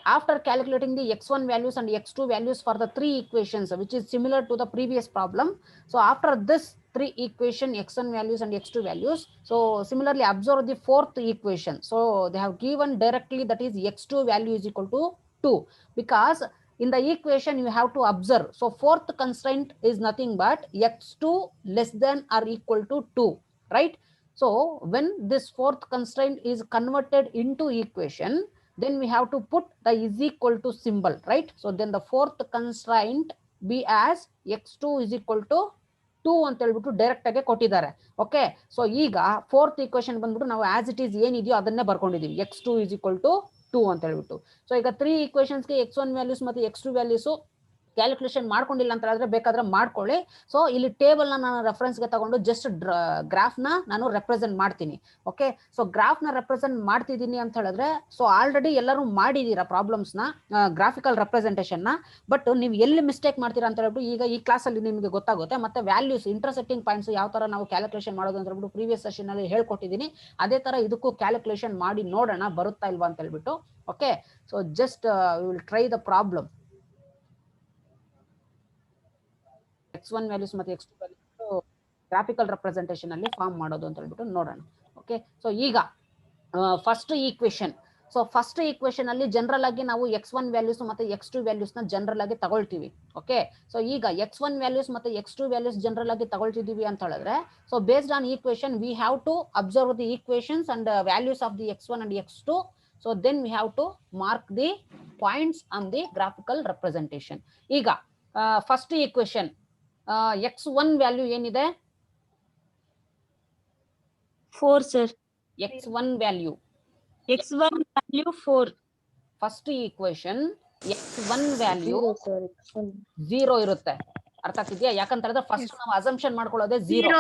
After calculating the x1 values and x2 values for the 3 equations, which is similar to the previous problem. So after this 3 equation, x1 values and x2 values, so similarly observe the 4th equation. So they have given directly, that is x2 value is equal to 2, because in the equation you have to observe. So 4th constraint is nothing but x2 less than or equal to 2, right? So when this 4th constraint is converted into equation, then we have to put the is equal to symbol, right? So then the 4th constraint be as x2 is equal to 2 ಅಂತ ಹೇಳ್ಬಿಟ್ಟು direct ಆಗಿ ಕೊಟ್ಟಿದ್ದಾರೆ. Okay, so ಈಗ 4th equation ಬಂದ್ಬಿಟ್ಟು ನಾವು as it is ಏನಿದೆಯೋ ಅದನ್ನೇ ಬರ್ಕೊಂಡಿದೀವಿ, x2 is equal to 2 ಅಂತ ಹೇಳ್ಬಿಟ್ಟು. ಸೊ ಈಗ 3 ಈಕ್ವೇಶನ್ಸ್ಗೆ x1 ವ್ಯಾಲ್ಯೂಸ್ ಮತ್ತೆ x2 ವ್ಯಾಲ್ಯೂಸ್ ಕ್ಯಾಲ್ಕುಲೇಷನ್ ಮಾಡ್ಕೊಂಡಿಲ್ಲ ಅಂತ ಹೇಳಿದ್ರೆ ಬೇಕಾದ್ರೆ ಮಾಡ್ಕೊಳ್ಳಿ. ಸೊ ಇಲ್ಲಿ ಟೇಬಲ್ ನಾನು ರೆಫರೆನ್ಸ್ ಗೆ ತಗೊಂಡು ಜಸ್ಟ್ ಗ್ರಾಫ್ ನ ನಾನು ರೆಪ್ರೆಸೆಂಟ್ ಮಾಡ್ತೀನಿ. ಓಕೆ, ಸೊ ಗ್ರಾಫ್ ನ ರೆಪ್ರೆಸೆಂಟ್ ಮಾಡ್ತಿದ್ದೀನಿ ಅಂತ ಹೇಳಿದ್ರೆ, ಸೊ ಆಲ್ರೆಡಿ ಎಲ್ಲರೂ ಮಾಡಿದೀರಾ ಪ್ರಾಬ್ಲಮ್ಸ್ ನ ಗ್ರಾಫಿಕಲ್ ರೆಪ್ರೆಸೆಂಟೇಷನ್ ನ, ಬಟ್ ನೀವು ಎಲ್ಲಿ ಮಿಸ್ಟೇಕ್ ಮಾಡ್ತೀರಾ ಅಂತ ಹೇಳ್ಬಿಟ್ಟು ಈಗ ಈ ಕ್ಲಾಸ್ ಅಲ್ಲಿ ನಿಮಗೆ ಗೊತ್ತಾಗುತ್ತೆ. ಮತ್ತೆ ವ್ಯಾಲ್ಯೂಸ್ ಇಂಟರ್ಸೆಕ್ಟಿಂಗ್ ಪಾಯಿಂಟ್ಸ್ ಯಾವ ತರ ನಾವು ಕ್ಯಾಲ್ಕುಲೇಷನ್ ಮಾಡೋದು ಅಂತ ಹೇಳ್ಬಿಟ್ಟು ಪ್ರೀವಿಯಸ್ ಸೆಷನ್ ಅಲ್ಲಿ ಹೇಳ್ಕೊಟ್ಟಿದ್ದೀನಿ. ಅದೇ ತರ ಇದಕ್ಕೂ ಕ್ಯಾಲ್ಕುಲೇಷನ್ ಮಾಡಿ ನೋಡೋಣ ಬರುತ್ತಾ ಇಲ್ವಾ ಅಂತ ಹೇಳ್ಬಿಟ್ಟು. Okay, so just will try the problem. x1 values ಮತ್ತೆ x2 ವ್ಯಾಲ್ಯೂಸ್ ಗ್ರಾಫಿಕಲ್ ರೆಪ್ರೆಸೆಂಟೇಷನ್ ಅಲ್ಲಿ ಫಾರ್ಮ್ ಮಾಡೋದು ಅಂತ ಹೇಳ್ಬಿಟ್ಟು ನೋಡೋಣ. ಓಕೆ, ಸೊ ಈಗ first equation. So first equation ಅಲ್ಲಿ ಜನರಲ್ ಆಗಿ ನಾವು x1 ವ್ಯಾಲ್ಯೂಸ್ ಮತ್ತೆ x2 ವ್ಯಾಲ್ಯೂಸ್ ನ ಜನರಲ್ ಆಗಿ ತಗೊಳ್ತೀವಿ. ಓಕೆ, ಸೊ ಈಗ x1 ವ್ಯಾಲ್ಯೂಸ್ ಮತ್ತೆ x2 ವ್ಯಾಲ್ಯೂಸ್ ಜನರಲ್ ಆಗಿ ತಗೊಳ್ತಿದೀವಿ ಅಂತ ಹೇಳಿದ್ರೆ, so based on equation we have to observe the equations and values of the x1 and x2. So then we have to mark the points on the graphical representation. ಈಗ first equation x1 value ಏನಿದೆ? 4 sir. x1 value 4. First equation x1 value 0 ಇರುತ್ತೆ. ಅರ್ಥ ಆಗ್ತಿದ್ಯಾ? ಯಾಕಂತ ಹೇಳಿದ್ರೆ first ನಾವು assumption ಮಾಡ್ಕೊಳ್ಳೋದೇ 0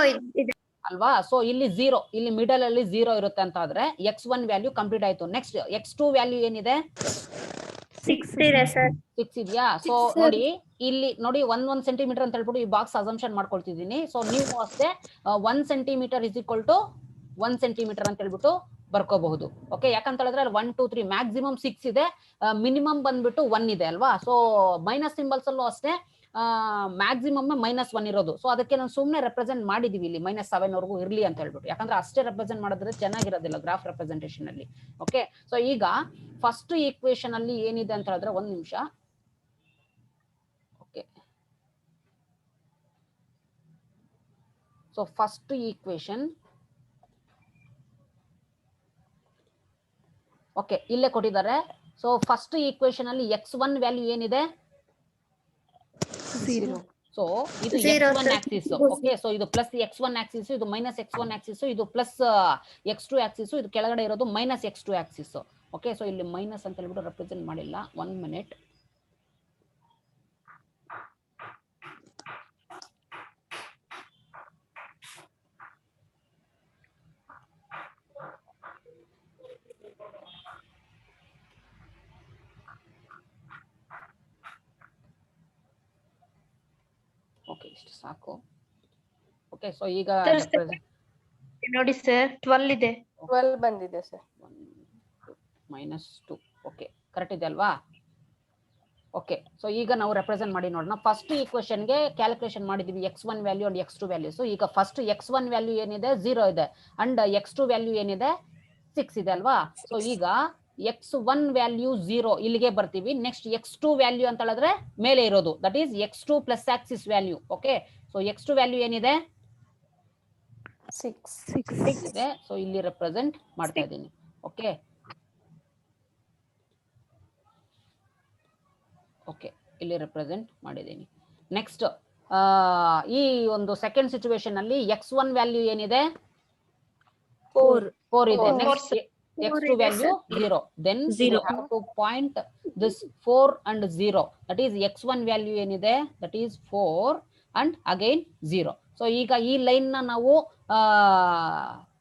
ಅಲ್ವಾ? So ಇಲ್ಲಿ 0, ಇಲ್ಲಿ ಮಿಡಲ್ ಅಲ್ಲಿ 0 ಇರುತ್ತೆ ಅಂತ ಆದ್ರೆ x1 ವ್ಯಾಲ್ಯೂ ಕಂಪ್ಲೀಟ್ ಆಯ್ತು. ನೆಕ್ಸ್ಟ್ x2 ವ್ಯಾಲ್ಯೂ ಏನಿದೆ? 6 ಇದೆ ಸರ್. 6 ಇದೆಯಾ? ಸೊ ನೋಡಿ ಇಲ್ಲಿ ನೋಡಿ 1 ಸೆಂಟಿಮೀಟರ್ ಅಂತ ಹೇಳ್ಬಿಟ್ಟು ಈ ಬಾಕ್ಸ್ ಅಸಂಪ್ಷನ್ ಮಾಡ್ಕೊಳ್ತಿದ್ದೀನಿ. ಸೊ ನೀವು ಅಷ್ಟೇ 1 centimetre is equal to 1 centimetre ಅಂತ ಹೇಳ್ಬಿಟ್ಟು ಬರ್ಕೋಬಹುದು. ಓಕೆ, ಯಾಕಂತ ಹೇಳಿದ್ರೆ 1 2 3 ಮ್ಯಾಕ್ಸಿಮಮ್ 6 ಇದೆ, ಮಿನಿಮಮ್ ಬಂದ್ಬಿಟ್ಟು 1 ಇದೆ ಅಲ್ವಾ? ಸೊ ಮೈನಸ್ ಸಿಂಬಲ್ಸ್ ಅಲ್ಲೂ ಅಷ್ಟೇ ಮ್ಯಾಕ್ಸಿಮಮ್ -1 ಇರೋದು. ಸೊ ಅದಕ್ಕೆ ನಾವು ಸುಮ್ಮನೆ ರೆಪ್ರೆಸೆಂಟ್ ಮಾಡಿದೀವಿ ಇಲ್ಲಿ -7 ವರೆಗೂ ಇರ್ಲಿ ಅಂತ ಹೇಳ್ಬಿಟ್ಟು. ಯಾಕಂದ್ರೆ ಅಷ್ಟೇ ರೆಪ್ರೆಸೆಂಟ್ ಮಾಡಿದ್ರೆ ಚೆನ್ನಾಗಿರೋದಿಲ್ಲ ಗ್ರಾಫ್ ರೆಪ್ರೆಸೆಂಟೇಷನ್ ಅಲ್ಲಿ. ಓಕೆ, ಸೊ ಈಗ ಫಸ್ಟ್ ಈಕ್ವೇಶನ್ ಅಲ್ಲಿ ಏನಿದೆ ಅಂತ ಹೇಳಿದ್ರೆ, ಒಂದ್ ನಿಮಿಷ. Okay, so first equation okay ಇಲ್ಲೇ ಕೊಟ್ಟಿದ್ದಾರೆ. ಸೊ ಫಸ್ಟ್ ಈಕ್ವೇಶನ್ ಅಲ್ಲಿ x1 ವ್ಯಾಲ್ಯೂ ಏನಿದೆ? 0. ಸೊ ಇದು x1 ಆಕ್ಸಿಸ್. ಓಕೆ, ಸೊ ಇದು ಪ್ಲಸ್ x1 ಆಕ್ಸಿಸ್, ಇದು ಮೈನಸ್ x1 ಆಕ್ಸಿಸ್, ಇದು ಪ್ಲಸ್ x2 ಆಕ್ಸಿಸ್, ಇದು ಕೆಳಗಡೆ ಇರೋದು minus x2 Axis. Okay, so ಇಲ್ಲಿ ಮೈನಸ್ ಅಂತ ಹೇಳ್ಬಿಟ್ಟು ರೆಪ್ರೆಸೆಂಟ್ ಮಾಡಿಲ್ಲ. 1 ಮಿನಿಟ್. ಓಕೆ, ಇಷ್ಟು ಸಾಕು. ಓಕೆ, ಸೊ ಈಗ ನೋಡಿ ಸರ್ 12 ಇದೆ. 12 ಬಂದಿದೆ ಸರ್. -2. ಓಕೆ, ಕರೆಕ್ಟ್ ಇದೆ ಅಲ್ವಾ? ಓಕೆ, ಸೊ ಈಗ ನಾವು ರೆಪ್ರೆಸೆಂಟ್ ಮಾಡಿ ನೋಡೋಣ. ಫಸ್ಟ್ ಈಕ್ವೇಶನ್ ಗೆ ಕ್ಯಾಲ್ಕುಲೇಷನ್ ಮಾಡಿದೀವಿ x1 value and x2 values. ಈಗ ಫಸ್ಟ್ x1 ವ್ಯಾಲ್ಯೂ ಏನಿದೆ? 0 ಇದೆ, ಅಂಡ್ x2 ವ್ಯಾಲ್ಯೂ ಏನಿದೆ? 6 ಇದೆ ಅಲ್ವಾ? ಸೊ ಈಗ x1 ವ್ಯಾಲ್ಯೂ 0 ಇಲ್ಲಿಗೆ ಬರ್ತೀವಿ. ನೆಕ್ಸ್ಟ್ x2 ವ್ಯಾಲ್ಯೂ ಅಂತ ಹೇಳಿದ್ರೆ ಮೇಲೆ ಇರೋದು, that is x2 plus Axis value. Okay, so x2 value ಏನಿದೆ? 6 ಇದೆ. ಸೊ ಇಲ್ಲಿ ರೆಪ್ರೆಸೆಂಟ್ ಮಾಡ್ತಾ ಇದ್ದೀನಿ. ಓಕೆ, ಓಕೆ ಇಲ್ಲಿ ರೆಪ್ರೆಸೆಂಟ್ ಮಾಡಿದ್ದೀನಿ. ನೆಕ್ಸ್ಟ್ ಈ ಒಂದು ಸೆಕೆಂಡ್ ಸಿಚುವೇಶನ್ ಅಲ್ಲಿ x1 ವ್ಯಾಲ್ಯೂ ಏನಿದೆ? 4 ಇದೆ. Next x2 value 0. Then we have to point this 4 and 0. That is x1 value ಏನಿದೆ? That is 4 and again 0. So ಈಗ ಈ ಲೈನ್ ನ ನಾವು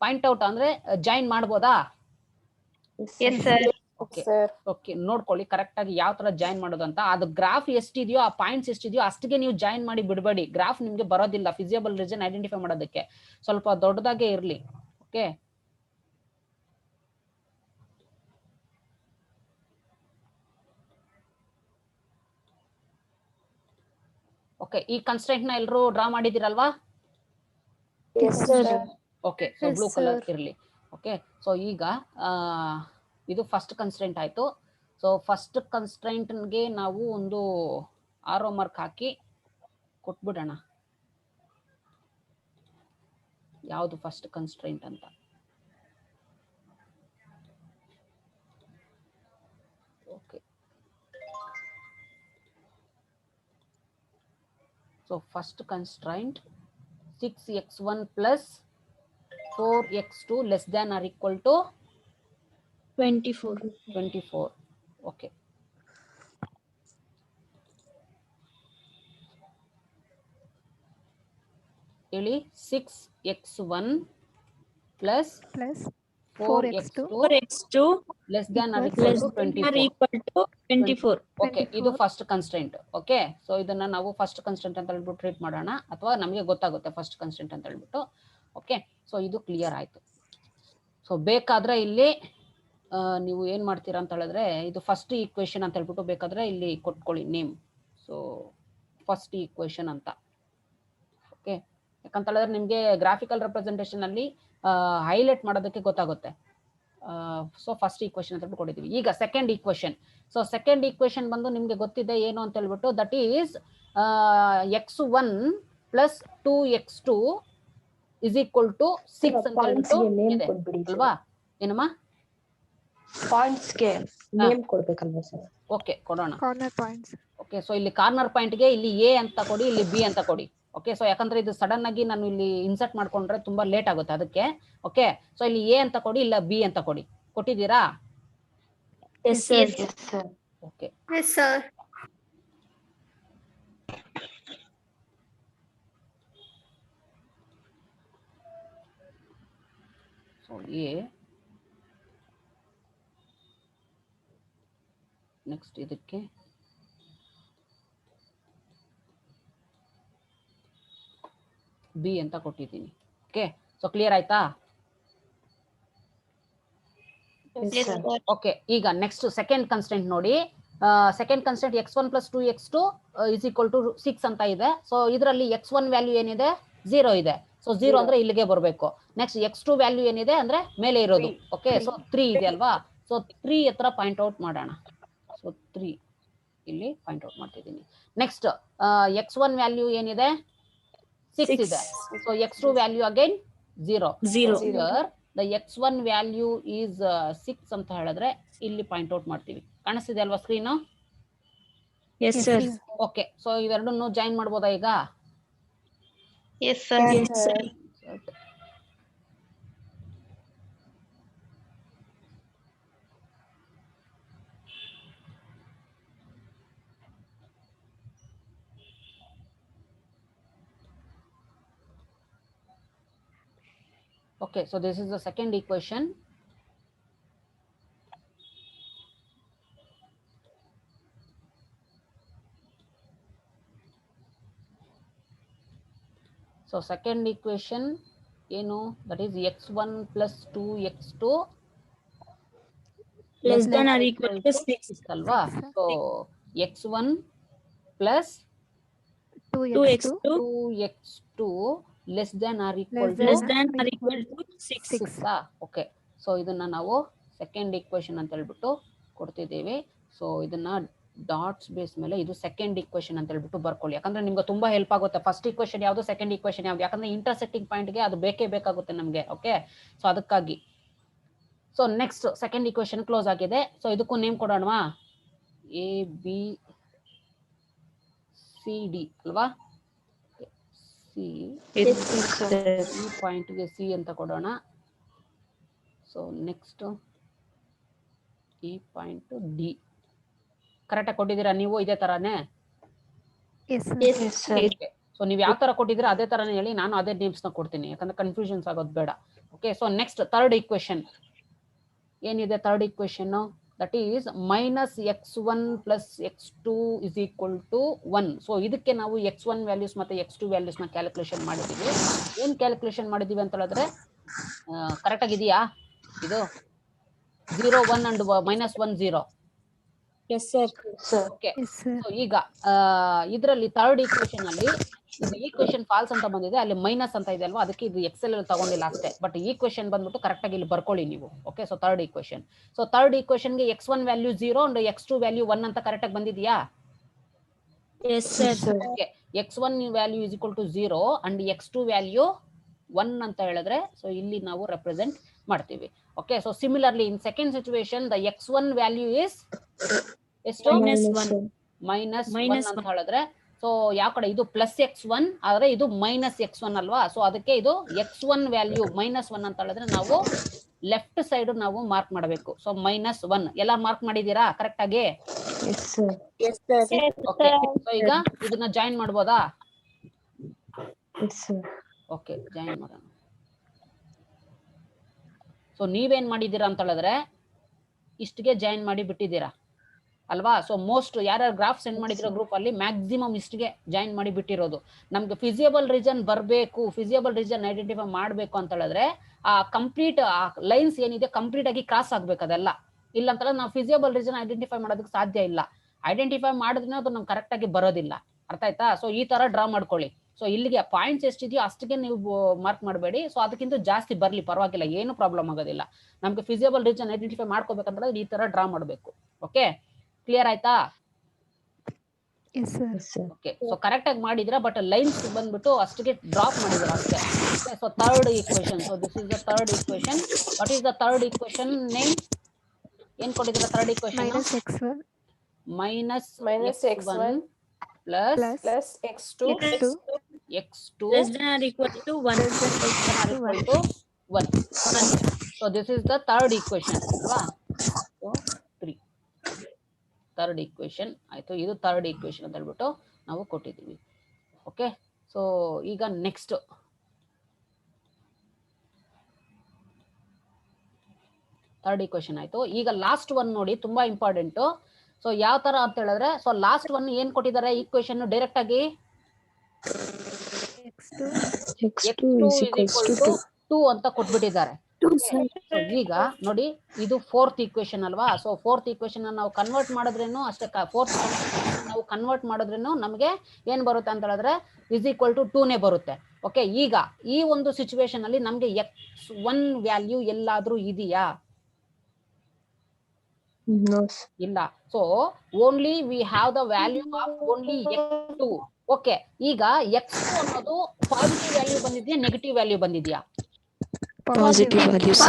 ಪಾಯಿಂಟ್ ಔಟ್ ಅಂದ್ರೆ ಜಾಯಿನ್ ಮಾಡಬಹುದಾ? Yes sir. ಓಕೆ, ನೋಡ್ಕೊಳ್ಳಿ ಕರೆಕ್ಟ್ ಆಗಿ ಯಾವ ತರ ಜಾಯಿನ್ ಮಾಡೋದು ಅಂತ. ಅದು ಗ್ರಾಫ್ ಎಷ್ಟಿದೆಯೋ, ಆ ಪಾಯಿಂಟ್ಸ್ ಎಷ್ಟಿದೆಯೋ ಅಷ್ಟಿಗೆ ನೀವು ಜಾಯಿನ್ ಮಾಡಿ ಬಿಡಬೇಡಿ. ಗ್ರಾಫ್ ನಿಮ್ಗೆ ಬರೋದಿಲ್ಲ ಫಿಸಿಬಲ್ ರೀಜನ್ ಐಡೆಂಟಿಫೈ ಮಾಡೋದಕ್ಕೆ, ಸ್ವಲ್ಪ ದೊಡ್ಡದಾಗೆ ಇರ್ಲಿ. ಓಕೆ, ಓಕೆ, ಈ ಕನ್ಸ್ಟೆಂಟ್ ನ ಎಲ್ಲರೂ ಡ್ರಾ ಮಾಡಿದಿರಲ್ವಾ? Yes, sir. Okay, so Yes, blue colour sir. ಇರಲಿ. ಓಕೆ, ಸೊ ಈಗ ಇದು ಫಸ್ಟ್ ಕನ್ಸ್ಟೆಂಟ್ ಆಯ್ತು. ಸೊ ಫಸ್ಟ್ ಕನ್ಸ್ಟೆಂಟ್ಗೆ ನಾವು ಒಂದು ಆರೋ ಮಾರ್ಕ್ ಹಾಕಿ ಕೊಟ್ಬಿಡೋಣ, ಯಾವುದು ಫಸ್ಟ್ ಕನ್ಸ್ಟೆಂಟ್ ಅಂತ. Okay, so first constant 6x1 plus 4x2 less than or equal to 24. Okay. ಹೇಳಿ 6x1 plus 4x2 less than or equal to 24. Okay, ಇದು ಫಸ್ಟ್ ಕನ್ಸ್ಟೆಂಟ್. ಓಕೆ, ಸೊ ಇದನ್ನ ನಾವು ಫಸ್ಟ್ ಕನ್ಸ್ಟೆಂಟ್ ಅಂತ ಹೇಳ್ಬಿಟ್ಟು ಟ್ರೀಟ್ ಮಾಡೋಣ, ಅಥವಾ ನಮಗೆ ಗೊತ್ತಾಗುತ್ತೆ ಫಸ್ಟ್ ಕನ್ಸ್ಟೆಂಟ್ ಅಂತ ಹೇಳ್ಬಿಟ್ಟು. ಓಕೆ, ಸೊ ಇದು ಕ್ಲಿಯರ್ ಆಯ್ತು. ಸೊ ಬೇಕಾದ್ರೆ ಇಲ್ಲಿ ನೀವು ಏನ್ ಮಾಡ್ತೀರಾ ಅಂತ ಹೇಳಿದ್ರೆ, ಇದು ಫಸ್ಟ್ ಈಕ್ವೇಶನ್ ಅಂತ ಹೇಳ್ಬಿಟ್ಟು ಬೇಕಾದ್ರೆ ಇಲ್ಲಿ ಕೊಟ್ಕೊಳ್ಳಿ ನೇಮ್. ಸೊ ಫಸ್ಟ್ ಈಕ್ವೇಶನ್ ಅಂತ. ಓಕೆ, ಯಾಕಂತ ಹೇಳಿದ್ರೆ ನಿಮ್ಗೆ ಗ್ರಾಫಿಕಲ್ ರೆಪ್ರೆಸೆಂಟೇಷನ್ ಅಲ್ಲಿ ಹೈಲೈಟ್ ಮಾಡೋದಕ್ಕೆ ಗೊತ್ತಾಗುತ್ತೆ. ಸೊ ಫಸ್ಟ್ ಈಕ್ವೇಶನ್ ಅಂತ ಹೇಳ್ಬಿಟ್ಟು ಕೊಟ್ಟಿದ್ದೀವಿ. ಈಗ second equation. So second equation ಬಂದು ನಿಮ್ಗೆ ಗೊತ್ತಿದೆ ಏನು ಅಂತ ಹೇಳ್ಬಿಟ್ಟು, that is x1 plus 2x2 is equal to 6 ಅಂತ ಹೇಳ್ಬಿಟ್ಟು ಇದೆ ಅಲ್ವಾ? ಏನಮ್ಮ ಪಾಯಿಂಟ್ಸ್ಗೆ ನೇಮ್ ಕೊಡ್ಬೇಕಲ್ವಾ ಸರ್? ಓಕೆ, ಕೊಡೋಣ. Corner points. ಓಕೆ, ಸೊ ಇಲ್ಲಿ ಕಾರ್ನರ್ ಪಾಯಿಂಟ್ಗೆ ಇಲ್ಲಿ ಎ ಅಂತ ಕೊಡಿ, ಇಲ್ಲಿ ಬಿ ಅಂತ ಕೊಡಿ. ಓಕೆ, ಸೊ ಯಾಕಂದ್ರೆ ಇದು ಸಡನ್ ಆಗಿ ನಾನು ಇಲ್ಲಿ ಇನ್ಸರ್ಟ್ ಮಾಡ್ಕೊಂಡ್ರೆ ತುಂಬಾ ಲೇಟ್ ಆಗುತ್ತೆ ಅದಕ್ಕೆ. ಓಕೆ, ಸೊ ಇಲ್ಲಿ ಎ ಅಂತ ಕೊಡಿ, ಇಲ್ಲ ಬಿ ಅಂತ ಕೊಡಿ. ಕೊಟ್ಟಿದ್ದೀರಾ? Yes, sir. Yes, sir. Okay, Yes, sir. So A, next ಇದಕ್ಕೆ ಬಿ ಅಂತ ಕೊಟ್ಟಿದ್ದೀನಿ. ಓಕೆ, ಸೊ ಕ್ಲಿಯರ್ ಆಯ್ತಾ? Yes, sir. ಓಕೆ, ಈಗ ನೆಕ್ಸ್ಟ್ ಸೆಕೆಂಡ್ ಕನ್ಸ್ಟೆಂಟ್ ನೋಡಿ. Second constant x1 plus 2x2 is equal to 6 ಅಂತ ಇದೆ. ಸೊ ಇದರಲ್ಲಿ x1 ವ್ಯಾಲ್ಯೂ ಏನಿದೆ? 0 ಇದೆ. ಸೊ 0 ಅಂದ್ರೆ ಇಲ್ಲಿಗೆ ಬರಬೇಕು. ನೆಕ್ಸ್ಟ್ x2 ವ್ಯಾಲ್ಯೂ ಏನಿದೆ ಅಂದ್ರೆ ಮೇಲೆ ಇರೋದು. ಓಕೆ, ಸೊ 3 ಇದೆ ಅಲ್ವಾ? ಸೊ 3 ಹತ್ರ ಪಾಯಿಂಟ್ ಔಟ್ ಮಾಡೋಣ. ಸೊ 3 ಇಲ್ಲಿ ಪಾಯಿಂಟ್ ಔಟ್ ಮಾಡ್ತಿದ್ದೀನಿ. ನೆಕ್ಸ್ಟ್ x1 ವ್ಯಾಲ್ಯೂ ಏನಿದೆ? 6 ಇದೆ. So x2 value again 0. the x1 value is 6 ಅಂತ ಹೇಳಿದ್ರೆ ಇಲ್ಲಿ ಪಾಯಿಂಟ್ ಔಟ್ ಮಾಡ್ತೀವಿ. ಕಾಣಿಸ್ತಿದೆ ಅಲ್ವಾ screen? Yes, sir. Okay, so ಇವೆರಡನ್ನು ಜಾಯಿನ್ ಮಾಡ್ಬೋದಾ ಈಗ? Yes, sir. Yes, sir. Okay, so this is the second equation. So second equation ಏನು? That is x1 plus 2x2 Less than or equal to 6. ಅಲ್ವಾ? So x1 plus 2x2 2x2 less than or equal to Less than or equal to 6. 6. Okay, so ಇದನ್ನ ನಾವು second equation ಅಂತ ಹೇಳ್ಬಿಟ್ಟು ಕೊಡ್ತಿದ್ದೀವಿ. So ಇದನ್ನ dots base ಮೇಲೆ ಇದು second equation ಅಂತ ಹೇಳ್ಬಿಟ್ಟು ಬರ್ಕೊಳ್ಳಿ. ಯಾಕಂದ್ರೆ ನಿಮ್ಗೆ ತುಂಬಾ ಹೆಲ್ಪ್ ಆಗುತ್ತೆ. ಫಸ್ಟ್ ಈಕ್ವೇಶನ್ ಯಾವುದು, ಸೆಕೆಂಡ್ ಈಕ್ವೇಶನ್ ಯಾವ್ದು, ಯಾಕಂದ್ರೆ ಇಂಟರ್ಸೆಕ್ಟಿಂಗ್ ಪಾಯಿಂಟ್ಗೆ ಅದು ಬೇಕೇ ಬೇಕಾಗುತ್ತೆ ನಮಗೆ. ಓಕೆ, ಸೊ ಅದಕ್ಕಾಗಿ. So next second equation close ಆಗಿದೆ. ಸೊ ಇದಕ್ಕೂ ನೇಮ್ ಕೊಡೋಣವಾ? ಎ ಬಿ ಸಿ ಡಿ ಅಲ್ವಾ? C, Yes, sir. ಈ ಪಾಯಿಂಟ್ಗೆ ಸಿ ಅಂತ ಕೊಡೋಣ. ಸೊ ನೆಕ್ಸ್ಟ್ ಈ ಪಾಯಿಂಟ್ ಡಿ. ಕರೆಕ್ಟಾಗಿ ಕೊಟ್ಟಿದ್ದೀರಾ ನೀವು? ಇದೇ ತರಾನೇ? Yes, sir. Yes, sir. So ನೀವು ಯಾವ ತರ ಕೊಟ್ಟಿದ್ದೀರಾ ಅದೇ ತರಾನೇ ಹೇಳಿ, ನಾನು ಅದೇ ನೇಮ್ಸ್ ನ ಕೊಡ್ತೀನಿ, ಯಾಕಂದ್ರೆ ಕನ್ಫ್ಯೂಷನ್ಸ್ ಆಗೋದು ಬೇಡ. Okay, so next third equation ಏನಿದೆ? Third equation that is minus x1 plus x2 is equal to 1. So ಇದಕ್ಕೆ ನಾವು x1 ವ್ಯಾಲ್ಯೂಸ್ ಮತ್ತೆ x2 ವ್ಯಾಲ್ಯೂಸ್ ನ ಕ್ಯಾಲ್ಕುಲೇಷನ್ ಮಾಡಿದೀವಿ. ಏನ್ ಕ್ಯಾಲ್ಕುಲೇಷನ್ ಮಾಡಿದೀವಿ ಅಂತ ಹೇಳಿದ್ರೆ, ಕರೆಕ್ಟ್ ಆಗಿದೆಯಾ ಇದು? 0 1 and -1 0. Yes, sir. Sir. Okay, Yes, sir. So ಈಗ ಇದರಲ್ಲಿ ಥರ್ಡ್ ಈಕ್ವೇಶನ್ ಅಲ್ಲಿ ಇದು ಈಕ್ವೇಶನ್ ಫಾಲ್ಸ್ ಅಂತ ಬಂದಿದೆ, ಅಲ್ಲಿ ಮೈನಸ್ ಅಂತ ಇದೆ ಅಲ್ವಾ, ಅದಕ್ಕೆ ಇದು ಎಕ್ಸೆಲ್ ತಗೊಂಡಿಲ್ಲ ಅಷ್ಟೇ. ಬಟ್ ಈಕ್ವೇಶನ್ ಬಂದ್ಬಿಟ್ಟು ಕರೆಕ್ಟ್ ಆಗಿ ಇಲ್ಲಿ ಬರ್ಕೊಳ್ಳಿ ನೀವು. Okay, so third equation. So third ಈಕ್ವೇಶನ್ಗೆ x1 value 0 and x2 value 1 ಅಂತ ಕರೆಕ್ಟ್ ಆಗಿ ಬಂದಿದ್ಯಾ? Yes, sir. Okay, x1 value is equal to 0 and x2 value 1 ಅಂತ ಹೇಳಿದ್ರೆ ಸೊ ಇಲ್ಲಿ ನಾವು ರೆಪ್ರೆಸೆಂಟ್ ಮಾಡ್ತೀವಿ. Okay, so similarly in second situation the x1 value is ಎಷ್ಟು? -1. ಮೈನಸ್ Minus ಅಂತ ಹೇಳಿದ್ರೆ ಸೊ ಯಾವ ಕಡೆ ಇದು ಪ್ಲಸ್ x1 ಆದ್ರೆ ಇದು ಮೈನಸ್ x1 ಅಲ್ವಾ, ಸೊ ಅದಕ್ಕೆ ಇದು x1 ವ್ಯಾಲ್ಯೂ -1 ಅಂತ ಹೇಳಿದ್ರೆ ನಾವು ಲೆಫ್ಟ್ ಸೈಡ್ ನಾವು ಮಾರ್ಕ್ ಮಾಡಬೇಕು. ಸೊ -1 ಎಲ್ಲ ಮಾರ್ಕ್ ಮಾಡಿದೀರಾ ಕರೆಕ್ಟ್ ಆಗಿ? Yes, sir. Yes, sir. Okay, so ಈಗ ಇದನ್ನ ಜಾಯಿನ್ ಮಾಡ್ಬೋದಾ? Yes, sir. ಓಕೆ, ಜಾಯಿನ್ ಮಾಡೋಣ. ಸೊ ನೀವೇನ್ ಮಾಡಿದೀರಾ ಅಂತ ಹೇಳಿದ್ರೆ ಇಷ್ಟಿಗೆ ಜಾಯಿನ್ ಮಾಡಿ ಬಿಟ್ಟಿದ್ದೀರಾ ಅಲ್ವಾ? ಸೊ ಮೋಸ್ಟ್ ಯಾರ್ಯಾರು ಗ್ರಾಫ್ ಸೆಂಡ್ ಮಾಡಿದಿರೋ ಗ್ರೂಪ್ ಅಲ್ಲಿ ಮ್ಯಾಕ್ಸಿಮಮ್ ಇಷ್ಟಿಗೆ ಜಾಯಿನ್ ಮಾಡಿ ಬಿಟ್ಟಿರೋದು. ನಮ್ಗೆ ಫಿಸಿಯಬಲ್ ರೀಜನ್ ಬರಬೇಕು, ಫಿಸಿಯಬಲ್ ರೀಜನ್ ಐಡೆಂಟಿಫೈ ಮಾಡಬೇಕು ಅಂತ ಹೇಳಿದ್ರೆ ಆ ಕಂಪ್ಲೀಟ್ ಲೈನ್ಸ್ ಏನಿದೆ ಕಂಪ್ಲೀಟ್ ಆಗಿ ಕ್ರಾಸ್ ಆಗ್ಬೇಕು ಅದೆಲ್ಲ. ಇಲ್ಲ ಅಂತ ನಾವು ಫಿಸಿಯಬಲ್ ರೀಜನ್ ಐಡೆಂಟಿಫೈ ಮಾಡೋದಕ್ಕೆ ಸಾಧ್ಯ ಇಲ್ಲ. ಐಡೆಂಟಿಫೈ ಮಾಡಿದ್ರೆ ಅದು ನಮ್ಗೆ ಕರೆಕ್ಟ್ ಆಗಿ ಬರೋದಿಲ್ಲ. ಅರ್ಥ ಆಯ್ತಾ? ಸೊ ಈ ತರ ಡ್ರಾ ಮಾಡ್ಕೊಳ್ಳಿ. ಸೊ ಇಲ್ಲಿಗೆ ಪಾಯಿಂಟ್ಸ್ ಎಷ್ಟಿದೆಯೋ ಅಷ್ಟಿಗೆ ನೀವು ಮಾರ್ಕ್ ಮಾಡಬೇಡಿ. ಸೊ ಅದಕ್ಕಿಂತ ಜಾಸ್ತಿ ಬರ್ಲಿ ಪರವಾಗಿಲ್ಲ, ಏನು ಪ್ರಾಬ್ಲಮ್ ಆಗೋದಿಲ್ಲ. ನಮ್ಗೆ ಫಿಸಿಯಬಲ್ ರೀಜನ್ ಐಡೆಂಟಿಫೈ ಮಾಡ್ಕೋಬೇಕಂದ್ರೆ ಈ ತರ ಡ್ರಾ ಮಾಡಬೇಕು. ಓಕೆ, ಕ್ಲಿಯರ್ ಆಯ್ತಾ? Yes, sir. Yes, sir. Okay, so correct ಆಗಿ ಮಾಡಿದ್ರ, ಬಟ್ ಲೈನ್ಸ್ ಬಂದ್ಬಿಟ್ಟು ಅಷ್ಟಿಗೆ ಡ್ರಾಪ್ ಮಾಡಿದ್ರ ಅಷ್ಟೇ. So third equation. So this is the third equation. What is the third equation name? ಏನ್ ಕೊಟ್ಟಿದ್ರ third equation? Minus x1 minus -x1 plus x2 x2 Less than or equal to 1. equal to 1. So this is the third equation ಅಲ್ವಾ? So 3 third equation ಆಯ್ತು. ಇದು third equation ಅಂತ ಹೇಳ್ಬಿಟ್ಟು ನಾವು ಕೊಟ್ಟಿದ್ದೀವಿ. Okay, so ಈಗ ನೆಕ್ಸ್ಟ್ ಥರ್ಡ್ ಈಕ್ವೇಶನ್ ಆಯ್ತು. ಈಗ ಲಾಸ್ಟ್ ಒನ್ ನೋಡಿ, ತುಂಬಾ ಇಂಪಾರ್ಟೆಂಟ್. ಸೊ ಯಾವ ತರ ಅಂತ ಹೇಳಿದ್ರೆ, ಸೊ ಲಾಸ್ಟ್ ಒನ್ ಏನ್ ಕೊಟ್ಟಿದ್ದಾರೆ ಈಕ್ವೇಶನ್ ಡೈರೆಕ್ಟ್ ಆಗಿ x2 X2 is equals to 2. 2 ಅಂತ ಕೊಟ್ಬಿಟ್ಟಿದ್ದಾರೆ. So ಈಗ ನೋಡಿ ಇದು ಫೋರ್ತ್ ಈಕ್ವೇಶನ್ ಅಲ್ವಾ? ಸೊ ಫೋರ್ತ್ ಈಕ್ವೇಶನ್ ನಾವು ಕನ್ವರ್ಟ್ ಮಾಡಿದ್ರೇನು ಅಷ್ಟೇ, ಫೋರ್ತ್ ನಾವು ಕನ್ವರ್ಟ್ ಮಾಡಿದ್ರೇನು ನಮಗೆ ಏನ್ ಬರುತ್ತೆ ಅಂತ ಹೇಳಿದ್ರೆ ಇಸ್ ಈಕ್ವಲ್ ಟು 2 ನೇ ಬರುತ್ತೆ. ಓಕೆ, ಈಗ ಈ ಒಂದು ಸಿಚುವೇಶನ್ ಅಲ್ಲಿ ನಮ್ಗೆ x1 ವ್ಯಾಲ್ಯೂ ಎಲ್ಲಾದ್ರೂ ಇದೆಯಾ? No. ಇಲ್ಲ. So only we have the value of only x2. Okay, ಈಗ x2 ಅನ್ನೋದು ಪಾಸಿಟಿವ್ ವ್ಯಾಲ್ಯೂ ಬಂದಿದ್ಯಾ ನೆಗೆಟಿವ್ ವ್ಯಾಲ್ಯೂ ಬಂದಿದ್ಯಾ? Positive values.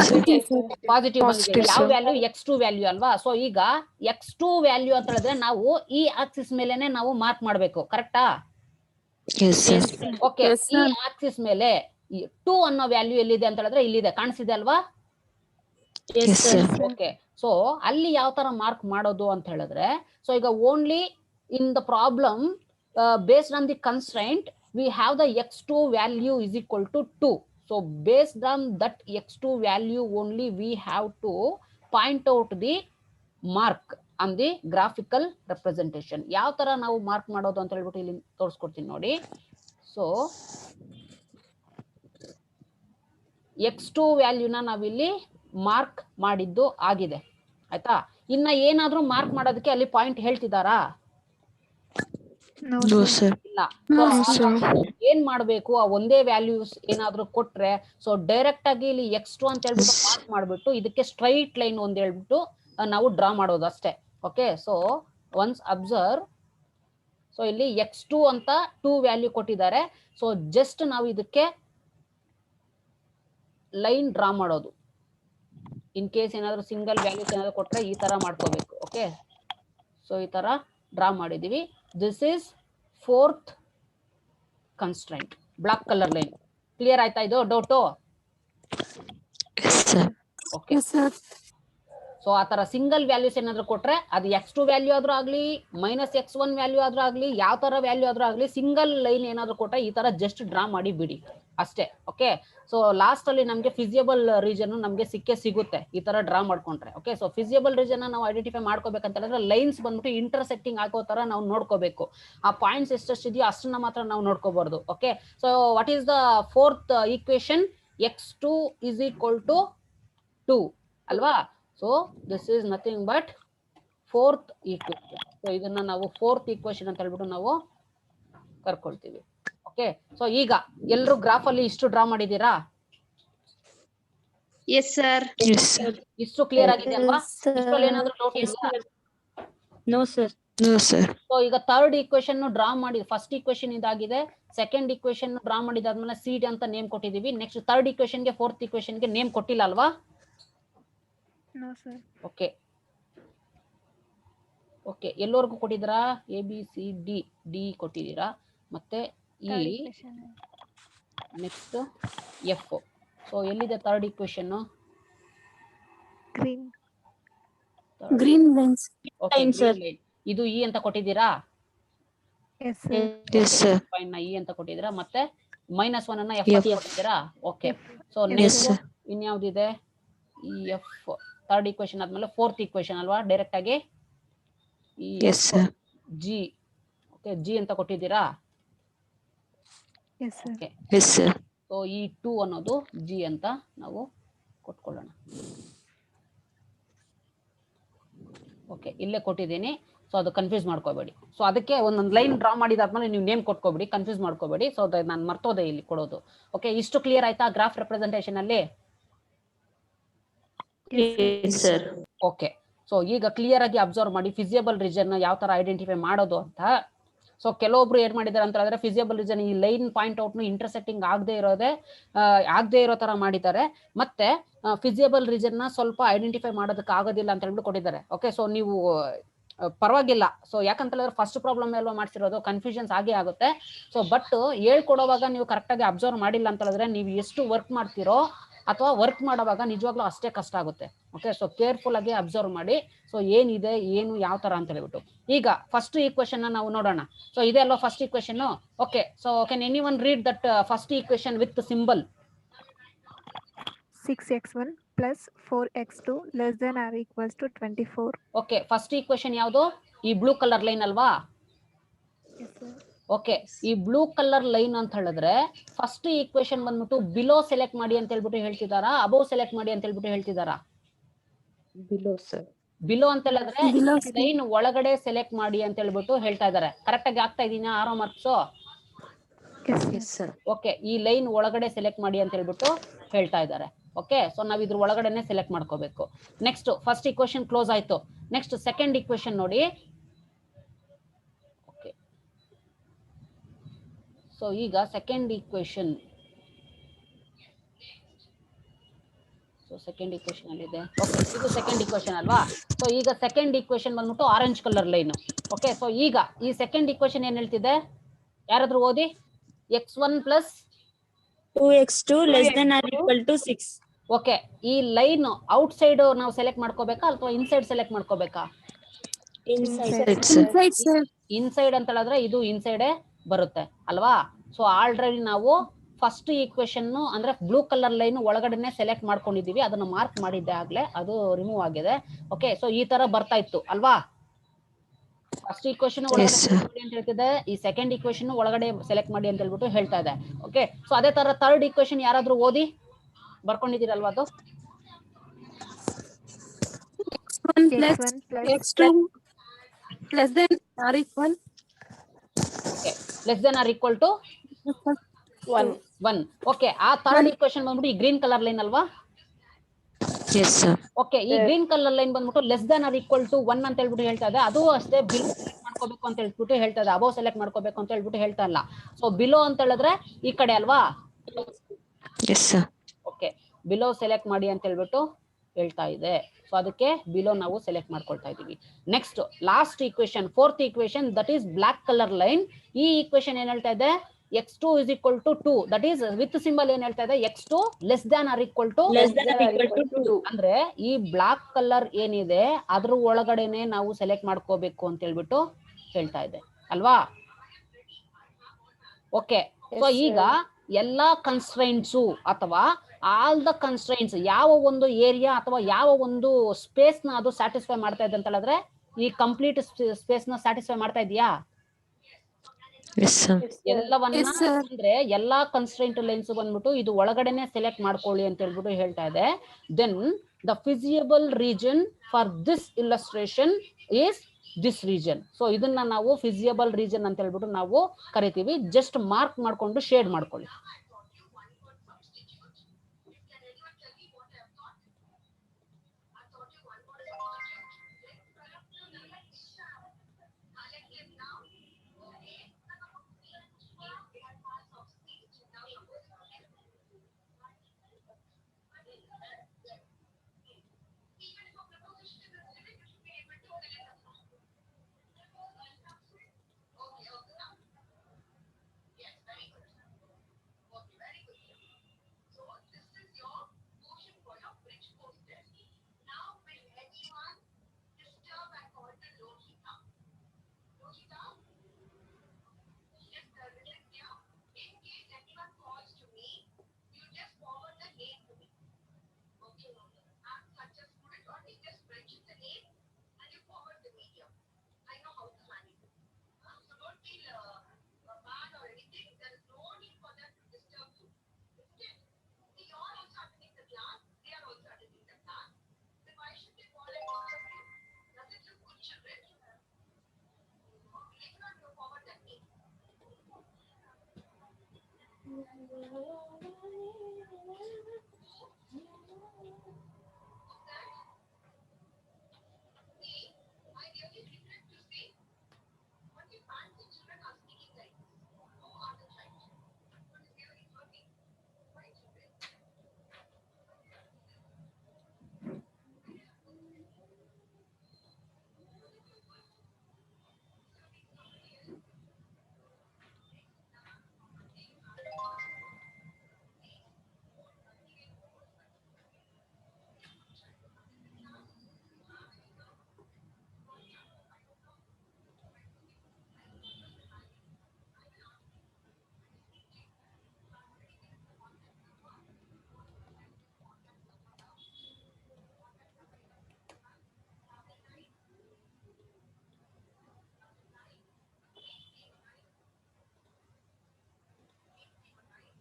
ಪಾಸಿಟಿವ್ ಬಂದಿದೆ. ಯಾವ ವ್ಯಾಲ್ಯೂ? x2 ವ್ಯಾಲ್ಯೂ ಅಲ್ವಾ? ಸೊ ಈಗ x2 ವ್ಯಾಲ್ಯೂ ಅಂತ ಹೇಳಿದ್ರೆ ನಾವು ಈ ಆಕ್ಸಿಸ್ ಮೇಲೆನೆ ನಾವು ಮಾರ್ಕ್ ಮಾಡಬೇಕು, ಕರೆಕ್ಟಾ? Yes, sir. ಓಕೆ, ಈ ಆಕ್ಸಿಸ್ ಮೇಲೆ 2 ಅನ್ನೋ ವ್ಯಾಲ್ಯೂ ಎಲ್ಲಿದೆ ಅಂತ ಹೇಳಿದ್ರೆ ಇಲ್ಲಿದೆ, ಕಾಣಿಸಿದೆ ಅಲ್ವಾ? Yes, sir. ಓಕೆ, ಸೊ ಅಲ್ಲಿ ಯಾವ ತರ ಮಾರ್ಕ್ ಮಾಡೋದು ಅಂತ ಹೇಳಿದ್ರೆ, ಸೊ ಈಗ only in the problem based on the constraint we have the x2 value is equal to 2. So based on that x2 value only we have to point out the mark on the graphical representation. ಯಾವ ತರ ನಾವು mark ಮಾಡೋದು ಅಂತ ಹೇಳ್ಬಿಟ್ಟು ಇಲ್ಲಿ ತೋರಿಸ್ಕೊಡ್ತೀನಿ ನೋಡಿ. So x2 ವ್ಯಾಲ್ಯೂನ ನಾವಿಲ್ಲಿ ಮಾರ್ಕ್ ಮಾಡಿದ್ದು ಆಗಿದೆ, ಆಯ್ತಾ? ಇನ್ನ ಏನಾದ್ರೂ ಮಾರ್ಕ್ ಮಾಡೋದಕ್ಕೆ ಅಲ್ಲಿ point ಹೇಳ್ತಿದಾರಾ? No, No, sir. sir. ಇಲ್ಲ. No, So, sir. ಏನ್ ಮಾಡ್ಬೇಕು, ಆ ಒಂದೇ ವ್ಯಾಲ್ಯೂಸ್ ಏನಾದ್ರೂ ಕೊಟ್ರೆ ಸೊ ಡೈರೆಕ್ಟ್ ಆಗಿ ಇಲ್ಲಿ x2 ಅಂತ ಹೇಳ್ಬಿಟ್ಟು ಮಾರ್ಕ್ ಮಾಡ್ಬಿಟ್ಟು ಇದಕ್ಕೆ ಸ್ಟ್ರೈಟ್ ಲೈನ್ ಒಂದ್ ಹೇಳ್ಬಿಟ್ಟು ನಾವು ಡ್ರಾ ಮಾಡೋದು ಅಷ್ಟೇ. Okay, so once observe. So ಇಲ್ಲಿ x2 ಅಂತ 2 ವ್ಯಾಲ್ಯೂ ಕೊಟ್ಟಿದ್ದಾರೆ. ಸೊ ಜಸ್ಟ್ ನಾವು ಇದಕ್ಕೆ ಲೈನ್ ಡ್ರಾ ಮಾಡೋದು. ಇನ್ ಕೇಸ್ ಏನಾದ್ರು ಸಿಂಗಲ್ ವ್ಯಾಲ್ಯೂಸ್ ಏನಾದ್ರು ಕೊಟ್ರೆ ಈ ತರ ಮಾಡ್ಕೋಬೇಕು. ಓಕೆ, ಸೊ ಈ ತರ ಡ್ರಾ ಮಾಡಿದೀವಿ. This is fourth constraint, block colour line. Clear ಆಯ್ತಾ? ಇದು doubt? Yes, sir. Okay, so ಆ ತರ ಸಿಂಗಲ್ ವ್ಯಾಲ್ಯೂಸ್ ಏನಾದ್ರು ಕೊಟ್ರೆ ಅದು x2 ವ್ಯಾಲ್ಯೂ ಆದ್ರೂ ಆಗ್ಲಿ -x1 ವ್ಯಾಲ್ಯೂ ಆದ್ರೂ ಆಗ್ಲಿ ಯಾವ ತರ ವ್ಯಾಲ್ಯೂ ಆದ್ರೂ ಆಗ್ಲಿ ಸಿಂಗಲ್ ಲೈನ್ ಏನಾದ್ರು ಕೊಟ್ರೆ ಈ ತರ ಜಸ್ಟ್ ಡ್ರಾ ಮಾಡಿ ಬಿಡಿ ಅಷ್ಟೇ. ಓಕೆ, ಸೊ ಲಾಸ್ಟ್ ಅಲ್ಲಿ ನಮ್ಗೆ ಫಿಸಿಯಬಲ್ ರೀಜನ್ ನಮ್ಗೆ ಸಿಗುತ್ತೆ ಈ ತರ ಡ್ರಾ ಮಾಡ್ಕೊಂಡ್ರೆ. ಓಕೆ, ಸೊ ಫಿಸಿಯಬಲ್ ರೀಜನ್ ನಾವು ಐಡೆಂಟಿಫೈ ಮಾಡ್ಕೋಬೇಕಂತ ಹೇಳಿದ್ರೆ ಲೈನ್ಸ್ ಬಂದ್ಬಿಟ್ಟು ಇಂಟರ್ಸೆಕ್ಟಿಂಗ್ ಆಗೋ ತರ ನಾವು ನೋಡ್ಕೋಬೇಕು. ಆ ಪಾಯಿಂಟ್ಸ್ ಎಷ್ಟೆಷ್ಟಿದೆಯೋ ಅಷ್ಟನ್ನ ಮಾತ್ರ ನಾವು ನೋಡ್ಕೋಬಾರ್ದು. Okay, so what is the fourth equation? x2 is equal to 2 ಅಲ್ವಾ? So this is nothing but fourth equation. So ಇದನ್ನ ನಾವು ಫೋರ್ತ್ ಈಕ್ವೇಶನ್ ಅಂತ ಹೇಳ್ಬಿಟ್ಟು ನಾವು ಕರ್ಕೊಳ್ತೀವಿ. ಓಕೆ, ಸೊ ಈಗ ಎಲ್ರು ಗ್ರಾಫ್ ಅಲ್ಲಿ ಇಷ್ಟು ಡ್ರಾ ಮಾಡಿದೀರಾ? Yes sir. Yes, sir. ಇಷ್ಟು ಕ್ಲಿಯರ್ ಆಗಿದೆ ಅಲ್ವಾ? Yes, sir. ಇಷ್ಟರಲ್ಲಿ ಏನಾದ್ರು ಡೌಟ್ ಎಸ್ ಇದೆಯಾ? Sir. No sir. No, sir. So ಈಗ ಥರ್ಡ್ ಈಕ್ವೇಶನ್ ಡ್ರಾ ಮಾಡಿ, ಫಸ್ಟ್ ಈಕ್ವೇಶನ್ ಇದಾಗಿದೆ. ಸೆಕೆಂಡ್ ಈಕ್ವೇಶನ್ ಡ್ರಾ ಮಾಡಿದಾದ್ಮೇಲೆ ಸೀಡ್ ಅಂತ ನೇಮ್ ಕೊಟ್ಟಿದೀವಿ. ನೆಕ್ಸ್ಟ್ ಥರ್ಡ್ ಈಕ್ವೇಶನ್ ಗೆ ಫೋರ್ತ್ ಈಕ್ವೇಶನ್ ಗೆ ನೇಮ್ ಕೊಟ್ಟಿಲ್ಲ ಅಲ್ವಾ? No, sir. ಓಕೆ ಓಕೆ, ಎಲ್ಲವರೆಗೂ ಕೊಟ್ಟಿದ್ದೀರಾ? A B C D, D ಕೊಟ್ಟಿದ್ದೀರಾ, ಮತ್ತೆ E, Third equation. Next F. So ಎಲ್ಲಿದೆ third equation? Green. Green lines. Okay, Fine, sir. ಇದು ಇ ಅಂತ ಕೊಟ್ಟಿದ್ದೀರಾ? Yes, sir. Yes, sir. Point ನ ಇ ಅಂತ ಕೊಟ್ಟಿದ್ದೀರಾ, ಮತ್ತೆ -1 ಅನ್ನ ಎಫ್ F. ಅಂತ ಕೊಟ್ಟಿದ್ದೀರಾ? Okay, so Yes, next sir. ಇನ್ಯಾವ್ದಿದೆ? ಈ ಎಫ್ ಥರ್ಡ್ ಈಕ್ವೇಶನ್ ಆದ್ಮೇಲೆ ಫೋರ್ತ್ ಈಕ್ವೇಶನ್ ಅಲ್ವಾ? ಡೈರೆಕ್ಟ್ ಆಗಿ ಈ Yes, sir. G. Okay, G ಅಂತ ಕೊಟ್ಟಿದ್ದೀರಾ? Yes, sir. Okay, Yes, sir. So ಈ 2 ಅನ್ನೋದು ಜಿ ಅಂತ ನಾವು ಕೊಟ್ಕೊಳ್ಳೋಣ. ಓಕೆ, ಇಲ್ಲೇ ಕೊಟ್ಟಿದ್ದೀನಿ. ಸೊ ಅದು ಕನ್ಫ್ಯೂಸ್ ಮಾಡ್ಕೋಬೇಡಿ. ಸೊ ಅದಕ್ಕೆ ಒಂದೊಂದು ಲೈನ್ ಡ್ರಾ ಮಾಡಿದಾದ್ಮೇಲೆ ನೀವು ನೇಮ್ ಕೊಟ್ಕೋಬೇಡಿ, ಕನ್ಫ್ಯೂಸ್ ಮಾಡ್ಕೋಬೇಡಿ. ಸೊ ನಾನು ಮರ್ತೋದೆ ಇಲ್ಲಿ ಕೊಡೋದು. ಓಕೆ, ಇಷ್ಟು ಕ್ಲಿಯರ್ ಆಯ್ತಾ ಗ್ರಾಫ್ ರೆಪ್ರೆಸೆಂಟೇಷನ್ ಅಲ್ಲಿ? Yes sir. ಓಕೆ, ಸೊ ಈಗ ಕ್ಲಿಯರ್ ಆಗಿ ಅಬ್ಸರ್ವ್ ಮಾಡಿ ಫಿಸಿಯಬಲ್ ರೀಜನ್ ಯಾವ ತರ ಐಡೆಂಟಿಫೈ ಮಾಡೋದು ಅಂತ. ಸೊ ಕೆಲವೊಬ್ರು ಏನ್ ಮಾಡಿದಾರೆ ಅಂತ ಹೇಳಿದ್ರೆ, ಫಿಸಿಯಬಲ್ ರೀಜನ್ ಈ ಲೈನ್ ಪಾಯಿಂಟ್ ಔಟ್ ಇಂಟರ್ಸೆಕ್ಟಿಂಗ್ ಆಗದೆ ಇರೋ ತರ ಮಾಡಿದ್ದಾರೆ. ಮತ್ತೆ ಫಿಸಿಯಬಲ್ ರೀಜನ್ ನ ಸ್ವಲ್ಪ ಐಡೆಂಟಿಫೈ ಮಾಡೋದಕ್ಕೆ ಆಗೋದಿಲ್ಲ ಅಂತ ಹೇಳ್ಬಿಟ್ಟು ಕೊಟ್ಟಿದ್ದಾರೆ. ಓಕೆ, ಸೊ ನೀವು ಪರವಾಗಿಲ್ಲ. ಸೊ ಯಾಕಂತ ಹೇಳಿದ್ರೆ ಫಸ್ಟ್ ಪ್ರಾಬ್ಲಮ್ ಎಲ್ಲ ಮಾಡ್ತಿರೋದು, ಕನ್ಫ್ಯೂಷನ್ಸ್ ಆಗೇ ಆಗುತ್ತೆ. ಸೊ ಬಟ್ ಹೇಳ್ಕೊಡೋವಾಗ ನೀವು ಕರೆಕ್ಟ್ ಆಗಿ ಅಬ್ಸರ್ವ್ ಮಾಡಿಲ್ಲ ಅಂತ ಹೇಳಿದ್ರೆ ನೀವು ಎಷ್ಟು ವರ್ಕ್ ಮಾಡ್ತಿರೋ ಅಥವಾ ವರ್ಕ್ ಮಾಡೋವಾಗ ನಿಜವಾಗ್ಲೂ ಅಷ್ಟೇ ಕಷ್ಟ ಆಗುತ್ತೆ. ಓಕೆ, ಸೊ ಕೇರ್ಫುಲ್ ಆಗಿ ಅಬ್ಸರ್ವ್ ಮಾಡಿ. ಸೊ ಏನಿದೆ ಏನು ಯಾವ ತರ ಅಂತ ಹೇಳ್ಬಿಟ್ಟು ಈಗ ಫಸ್ಟ್ ಈಕ್ವೇಶನ್ ನಾವು ನೋಡೋಣ. ಸೊ ಇದೆ ಅಲ್ವಾ first equation? Okay, so can anyone read that first equation with symbol? 6x1 plus 4x2 less than or equals to 24. Okay, first equation ಯಾವುದು? ಈ ಬ್ಲೂ ಕಲರ್ ಲೈನ್ ಅಲ್ವಾ? Yes, sir. ಓಕೆ, ಈ blue colour line ಅಂತ ಹೇಳಿದ್ರೆ first equation ಬಂದ್ಬಿಟ್ಟು below select ಮಾಡಿ ಅಂತ ಹೇಳ್ಬಿಟ್ಟು ಹೇಳ್ತಿದಾರಾ, ಅಬೋವ್ ಸೆಲೆಕ್ಟ್ ಮಾಡಿ ಅಂತ ಹೇಳ್ಬಿಟ್ಟು ಹೇಳ್ತಿದಾರಾ? Below, sir. ಬಿಲೋ ಅಂತ ಹೇಳಿದ್ರೆ ಲೈನ್ ಒಳಗಡೆ ಸೆಲೆಕ್ಟ್ ಮಾಡಿ ಅಂತ ಹೇಳ್ಬಿಟ್ಟು ಹೇಳ್ತಾ ಇದಾರೆ. ಕರೆಕ್ಟ್ ಆಗಿ ಆಗ್ತಾ ಇದೀನಾ arrow marks? Yes, Yes, sir. Okay, ಈ ಲೈನ್ ಒಳಗಡೆ ಸೆಲೆಕ್ಟ್ ಮಾಡಿ ಅಂತ ಹೇಳ್ಬಿಟ್ಟು ಹೇಳ್ತಾ ಇದ್ದಾರೆ. ಓಕೆ, ಸೊ ನಾವ್ ಇದ್ರ ಒಳಗಡೆನೆ ಸೆಲೆಕ್ಟ್ ಮಾಡ್ಕೋಬೇಕು. ನೆಕ್ಸ್ಟ್ ಫಸ್ಟ್ ಈಕ್ವೇಶನ್ ಕ್ಲೋಸ್ ಆಯ್ತು. ನೆಕ್ಸ್ಟ್ ಸೆಕೆಂಡ್ ಈಕ್ವೇಶನ್ ನೋಡಿ. ಓಕೆ, ಸೊ ಈಗ second equation, so second equation ಅಲ್ಲಿ ಇದೆ. ಓಕೆ, ಇದು ಸೆಕೆಂಡ್ ಈಕ್ವೇಶನ್ ಅಲ್ವಾ? ಸೊ ಈಗ ಸೆಕೆಂಡ್ ಈಕ್ವೇಶನ್ ಬಂದ್ಬಿಟ್ಟು orange colour line. Okay, so ಈಗ ಈ ಸೆಕೆಂಡ್ ಈಕ್ವೇಶನ್ ಏನ್ ಹೇಳ್ತಿದೆ? ಯಾರಾದ್ರೂ ಓದಿ. x1 plus 2x2 less than or equal to 6. Okay, ಈ ಲೈನ್ ಔಟ್ ಸೈಡ್ ನಾವು ಸೆಲೆಕ್ಟ್ ಮಾಡ್ಕೋಬೇಕಾ ಅಥವಾ ಇನ್ಸೈಡ್ ಸೆಲೆಕ್ಟ್ ಮಾಡ್ಕೋಬೇಕಾ? Inside. Inside, sir. ಇನ್ಸೈಡ್ ಅಂತ ಹೇಳಿದ್ರೆ ಇದು ಇನ್ಸೈಡ್ ಬರುತ್ತೆ ಅಲ್ವಾ? ಸೊ ಆಲ್ರೆಡಿ ನಾವು ಫಸ್ಟ್ ಈಕ್ವೇಶನ್ ಅಂದ್ರೆ ಬ್ಲೂ ಕಲರ್ ಲೈನ್ ಒಳಗಡೆನೆ ಸೆಲೆಕ್ಟ್ ಮಾಡ್ಕೊಂಡಿದೀವಿ, ಅದನ್ನ ಮಾರ್ಕ್ ಮಾಡಿದ್ದೆ ಆಗ್ಲೇ, ಅದು ರಿಮೂವ್ ಆಗಿದೆ. ಓಕೆ, ಸೊ ಈ ತರ ಬರ್ತಾ ಇತ್ತು ಅಲ್ವಾ? ಫಸ್ಟ್ ಈಕ್ವೇಶನ್ ಒಳಗಡೆ select ಮಾಡಿ ಅಂತ ಹೇಳ್ತಿದೆ, ಈ ಸೆಕೆಂಡ್ ಈಕ್ವೇಶನ್ ಒಳಗಡೆ ಸೆಲೆಕ್ಟ್ ಮಾಡಿ ಅಂತ ಹೇಳ್ಬಿಟ್ಟು ಹೇಳ್ತಾ ಇದೆ. ಓಕೆ, ಸೊ ಅದೇ ತರ ಥರ್ಡ್ ಈಕ್ವೇಶನ್ ಯಾರಾದ್ರೂ ಓದಿ ಬರ್ಕೊಂಡಿದ್ದೀರಲ್ವಾ? ಅದು x1 plus x1 plus x2 less than or equal okay, less than or equal to 1. Okay, ಆ ಥರ್ಡ್ ಈಕ್ವೇಶನ್ ಬಂದ್ಬಿಟ್ಟು ಈ ಗ್ರೀನ್ ಕಲರ್ ಲೈನ್ ಅಲ್ವಾ? Yes, sir. ಓಕೆ, ಈ ಗ್ರೀನ್ ಕಲರ್ ಲೈನ್ ಬಂದ್ಬಿಟ್ಟು less than or equal to 1 ಅಂತ ಹೇಳ್ಬಿಟ್ಟು ಹೇಳ್ತಾ ಇದೆ. ಅದು ಅಷ್ಟೇ ಬಿಲೋ ಸೆಲೆಕ್ಟ್ ಮಾಡ್ಕೋಬೇಕು ಅಂತ ಹೇಳ್ಬಿಟ್ಟು ಹೇಳ್ತಾ ಇದೆ, ಅಬೋವ್ ಸೆಲೆಕ್ಟ್ ಮಾಡ್ಕೋಬೇಕು ಅಂತ ಹೇಳ್ಬಿಟ್ಟು ಹೇಳ್ತಾ ಇಲ್ಲ. ಸೊ ಬಿಲೋ ಅಂತ ಹೇಳಿದ್ರೆ ಈ ಕಡೆ ಅಲ್ವಾ? Yes, sir. Okay, below select ಮಾಡಿ ಅಂತ ಹೇಳ್ಬಿಟ್ಟು ಹೇಳ್ತಾ ಇದೆ. ಸೊ ಅದಕ್ಕೆ ಬಿಲೋ ನಾವು ಸೆಲೆಕ್ಟ್ ಮಾಡ್ಕೊಳ್ತಾ ಇದೀವಿ. Next last equation, fourth equation, that is black colour line. ಈ ಈಕ್ವೇಶನ್ ಏನ್ ಹೇಳ್ತಾ ಇದೆ? x2 is equal to 2, that is with symbol ಏನ್ ಹೇಳ್ತಾ ಇದೆ? x2 less than or equal to Less than or equal to 2. ಅಂದ್ರೆ ಈ ಬ್ಲಾಕ್ ಕಲರ್ ಏನಿದೆ ಅದ್ರ ಒಳಗಡೆನೆ ನಾವು ಸೆಲೆಕ್ಟ್ ಮಾಡ್ಕೋಬೇಕು ಅಂತ ಹೇಳ್ಬಿಟ್ಟು ಹೇಳ್ತಾ ಇದೆ ಅಲ್ವಾ? ಓಕೆ, ಸೊ ಈಗ ಎಲ್ಲಾ ಕನ್ಸ್ಟ್ರೈಂಟ್ಸು ಅಥವಾ ಆಲ್ ದ ಕನ್ಸ್ಟ್ರೈಂಟ್ಸ್ ಯಾವ ಒಂದು ಏರಿಯಾ ಅಥವಾ ಯಾವ ಒಂದು ಸ್ಪೇಸ್ ನ ಅದು ಸ್ಯಾಟಿಸ್ಫೈ ಮಾಡ್ತಾ ಇದೆ ಅಂತ ಹೇಳಿದ್ರೆ ಈ ಕಂಪ್ಲೀಟ್ ಸ್ಪೇಸ್ ನ ಸ್ಯಾಟಿಸ್ಫೈ ಮಾಡ್ತಾ ಇದೆಯಾ? Yes, sir. ಎಲ್ಲವನ್ನ Yes, sir. ಅಂದ್ರೆ ಎಲ್ಲಾ ಕನ್ಸ್ಟ್ರೈಂಟ್ ಲೈನ್ಸ್ ಬಂದ್ಬಿಟ್ಟು ಇದು ಒಳಗಡೆನೆ ಸೆಲೆಕ್ಟ್ ಮಾಡ್ಕೊಳ್ಳಿ ಅಂತ ಹೇಳ್ಬಿಟ್ಟು ಹೇಳ್ತಾ ಇದೆ. Then the feasible region for this illustration is this region. So ಇದನ್ನ ನಾವು feasible region ಅಂತ ಹೇಳ್ಬಿಟ್ಟು ನಾವು ಕರಿತೀವಿ. ಜಸ್ಟ್ ಮಾರ್ಕ್ ಮಾಡ್ಕೊಂಡು ಶೇಡ್ ಮಾಡ್ಕೊಳ್ಳಿ.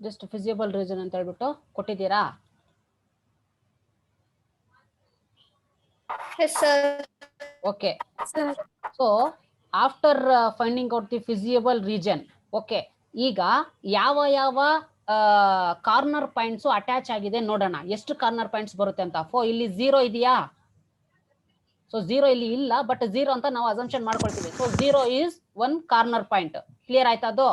ಜಸ್ಟ್ ಫಿಸಿಬಲ್ ರೀಸನ್ ಅಂತ ಹೇಳ್ಬಿಟ್ಟು ಕೊಟ್ಟಿದ್ದೀರಾ? Okay. So after finding out the feasible region, okay, ಈಗ ಯಾವ ಯಾವ ಕಾರ್ನರ್ ಪಾಯಿಂಟ್ಸ್ ಅಟ್ಯಾಚ್ ಆಗಿದೆ ನೋಡೋಣ. ಎಷ್ಟು ಕಾರ್ನರ್ ಪಾಯಿಂಟ್ಸ್ ಬರುತ್ತೆ ಅಂತ. ಇಲ್ಲಿ 0 ಇದೆಯಾ? ಸೊ 0 ಇಲ್ಲಿ ಇಲ್ಲ, ಬಟ್ 0 ಅಂತ ನಾವು ಅಸಂಪ್ಷನ್ ಮಾಡ್ಕೊಳ್ತೀವಿ. So 0 is 1 corner point. Clear ಆಯ್ತಾ ಅದು?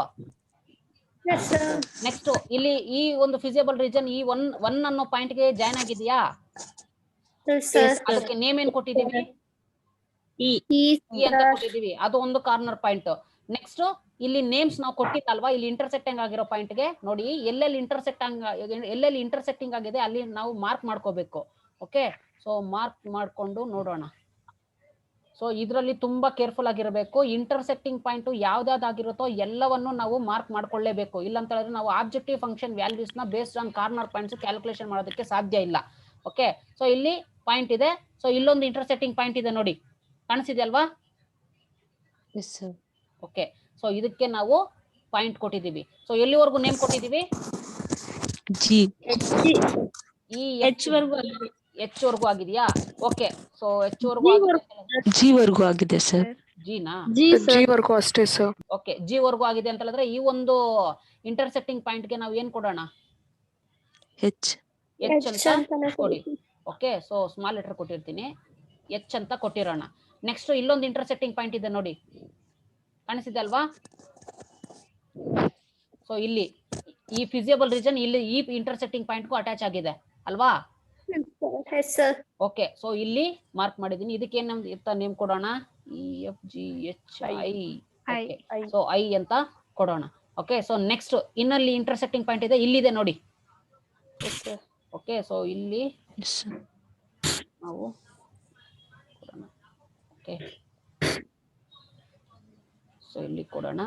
ನೆಕ್ಸ್ಟ್ ಇಲ್ಲಿ ಈ ಒಂದು ಫಿಸಿಬಲ್ ರೀಜನ್ ಈ 1 ಅನ್ನೋ ಪಾಯಿಂಟ್ ಗೆ ಜಾಯ್ನ್ ಆಗಿದೆಯಾ? ಅದಕ್ಕೆ ನೇಮ್ ಏನ್ ಕೊಟ್ಟಿದೀವಿ? ಇ ಅಂತ ಕೊಟ್ಟಿದೀವಿ. ಅದು ಒಂದು ಕಾರ್ನರ್ ಪಾಯಿಂಟ್. ನೆಕ್ಸ್ಟ್ ಇಲ್ಲಿ ನೇಮ್ಸ್ ನಾವು ಕೊಟ್ಟಿದ್ದಲ್ವಾ, ಇಲ್ಲಿ ಇಂಟರ್ಸೆಕ್ಟಿಂಗ್ ಆಗಿರೋ ಪಾಯಿಂಟ್ ಗೆ ನೋಡಿ ಎಲ್ಲೆಲ್ಲಿ ಇಂಟರ್ಸೆಕ್ಟಿಂಗ್ ಆಗಿದೆ ಅಲ್ಲಿ ನಾವು ಮಾರ್ಕ್ ಮಾಡ್ಕೋಬೇಕು. ಓಕೆ, ಸೊ ಮಾರ್ಕ್ ಮಾಡ್ಕೊಂಡು ನೋಡೋಣ. ಸೊ ಇದರಲ್ಲಿ ತುಂಬಾ ಕೇರ್ಫುಲ್ ಆಗಿರಬೇಕು. ಇಂಟರ್ಸೆಕ್ಟಿಂಗ್ ಪಾಯಿಂಟ್ ಯಾವ್ದಾಗಿರುತ್ತೋ ಎಲ್ಲವನ್ನು ನಾವು ಮಾರ್ಕ್ ಮಾಡ್ಕೊಳ್ಳೇಬೇಕು. ಇಲ್ಲ ಅಂತ ಹೇಳಿದ್ರೆ ನಾವು ಆಬ್ಜೆಕ್ಟಿವ್ ಫಂಕ್ಷನ್ ವ್ಯಾಲ್ಯೂಸ್ ನ based on corner points calculation ಮಾಡೋದಕ್ಕೆ ಸಾಧ್ಯ ಇಲ್ಲ. ಓಕೆ, ಸೊ ಇಲ್ಲಿ ಪಾಯಿಂಟ್ ಇದೆ. ಸೊ ಇಲ್ಲೊಂದು ಇಂಟರ್ಸೆಕ್ಟಿಂಗ್ ಪಾಯಿಂಟ್ ಇದೆ ನೋಡಿ, ಕಾಣಿಸಿದೆ ಅಲ್ವಾ? ಓಕೆ, ಸೊ ಇದಕ್ಕೆ ನಾವು ಪಾಯಿಂಟ್ ಕೊಟ್ಟಿದೀವಿ. ಸೊ ಎಲ್ಲಿವರೆಗೂ ನೇಮ್ ಕೊಟ್ಟಿದೀವಿ? ಎಚ್ ವರ್ಗೂ ಆಗಿದೆಯಾ? ಓಕೆ, ಸೊ ಎಚ್ ವರ್ಗೂ ಆಗಿದೆ ಸರ್. ಜಿ ವರ್ಗೂ ಅಷ್ಟೇ ಸರ್. ಓಕೆ, ಜಿ ವರ್ಗೂ ಆಗಿದೆ ಅಂತ ಹೇಳಿದ್ರೆ ಈ ಒಂದು ಇಂಟರ್ಸೆಕ್ಟಿಂಗ್ ಪಾಯಿಂಟ್ ಗೆ ನಾವು ಏನ್ ಕೊಡೋಣ? ಎಚ್ ಅಂತ ಕೊಡಿ. ಓಕೆ, ಸೊ ಸ್ಮಾಲ್ ಲೆಟರ್ ಕೊಟ್ಟಿರ್ತೀನಿ, ಎಚ್ ಅಂತ ಕೊಟ್ಟಿರೋಣ. ನೆಕ್ಸ್ಟ್ ಇಲ್ಲೊಂದು ಇಂಟರ್ಸೆಕ್ಟಿಂಗ್ ಪಾಯಿಂಟ್ ಇದೆ ನೋಡಿ, ಕಾಣಿಸಿದೆ ಅಲ್ವಾ? ಸೊ ಇಲ್ಲಿ ಈ ಫಿಸಿಬಲ್ ರೀಜನ್ ಇಲ್ಲಿ ಈ ಇಂಟರ್ಸೆಕ್ಟಿಂಗ್ ಪಾಯಿಂಟ್ ಗೂ ಅಟ್ಯಾಚ್ ಆಗಿದೆ ಅಲ್ವಾ? ಓಕೆ, ಸೊ ಇಲ್ಲಿ ಮಾರ್ಕ್ ಮಾಡಿದೀನಿ. ಇದಕ್ಕೆ ಏನ್ ನೇಮ್ ಕೊಡೋಣ? EFGHI. ಸೊ ಐ ಅಂತ ಕೊಡೋಣ. ಓಕೆ, ಸೊ ನೆಕ್ಸ್ಟ್ ಇನ್ನಲ್ಲಿ ಇಂಟರ್ಸೆಕ್ಟಿಂಗ್ ಪಾಯಿಂಟ್ ಇದೆ, ಇಲ್ಲಿದೆ ನೋಡಿ. ಓಕೆ, ಸೊ ಇಲ್ಲಿ ನಾವು ಕೊಡೋಣ. ಓಕೆ, ಸೊ ಇಲ್ಲಿ ಕೊಡೋಣ.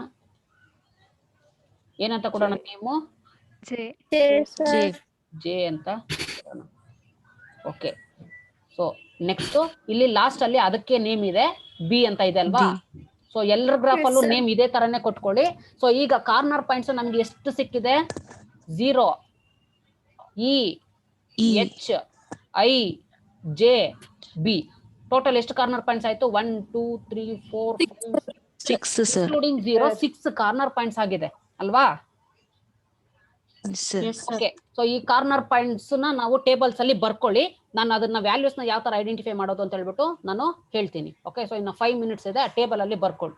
ಏನಂತ ಕೊಡೋಣ ನೇಮು? ಜೆ ಅಂತ ಕೊಡೋಣ. ಓಕೆ, ಸೊ ನೆಕ್ಸ್ಟ್ ಇಲ್ಲಿ ಲಾಸ್ಟ್ ಅಲ್ಲಿ ಅದಕ್ಕೆ ನೇಮ್ ಇದೆ, ಬಿ ಅಂತ ಇದೆ ಅಲ್ವಾ? ಸೊ ಎಲ್ಲರ ಗ್ರಾಫ್ ಅಲ್ಲೂ ನೇಮ್ ಇದೇ ತರನೇ ಕೊಟ್ಕೊಳ್ಳಿ. ಸೊ ಈಗ ಕಾರ್ನರ್ ಪಾಯಿಂಟ್ಸ್ ನಮ್ಗೆ ಎಷ್ಟು ಸಿಕ್ಕಿದೆ? 0, E, H, I, J B total ಎಷ್ಟು ಕಾರ್ನರ್ ಪಾಯಿಂಟ್ಸ್ ಆಯ್ತು 1 2 3 4 6 sir. ಇನ್ಕ್ಲೂಡಿಂಗ್ 0 6 ಕಾರ್ನರ್ ಪಾಯಿಂಟ್ಸ್ ಆಗಿದೆ ಅಲ್ವಾ? Yes sir. ಓಕೆ, ಸೊ ಈ ಕಾರ್ನರ್ ಪಾಯಿಂಟ್ಸ್ ನ ನಾವು ಟೇಬಲ್ಸ್ ಅಲ್ಲಿ ಬರ್ಕೊಳ್ಳಿ. ನಾನು ಅದನ್ನ ವ್ಯಾಲ್ಯೂಸ್ ನ ಯಾವ ತರ ಐಡೆಂಟಿಫೈ ಮಾಡೋದು ಅಂತ ಹೇಳ್ಬಿಟ್ಟು ನಾನು ಹೇಳ್ತೀನಿ. ಓಕೆ, ಸೊ ಇನ್ನು 5 ಮಿನಿಟ್ಸ್ ಇದೆ, ಆ ಟೇಬಲ್ ಅಲ್ಲಿ ಬರ್ಕೊಳ್ಳಿ.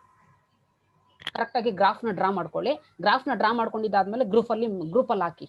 ಕರೆಕ್ಟ್ ಆಗಿ ಗ್ರಾಫ್ ನ ಡ್ರಾ ಮಾಡ್ಕೊಳ್ಳಿ. ಗ್ರಾಫ್ ನ ಡ್ರಾ ಮಾಡ್ಕೊಂಡಿದ್ದಾದ್ಮೇಲೆ ಗ್ರೂಪ್ ಅಲ್ಲಿ ಹಾಕಿ.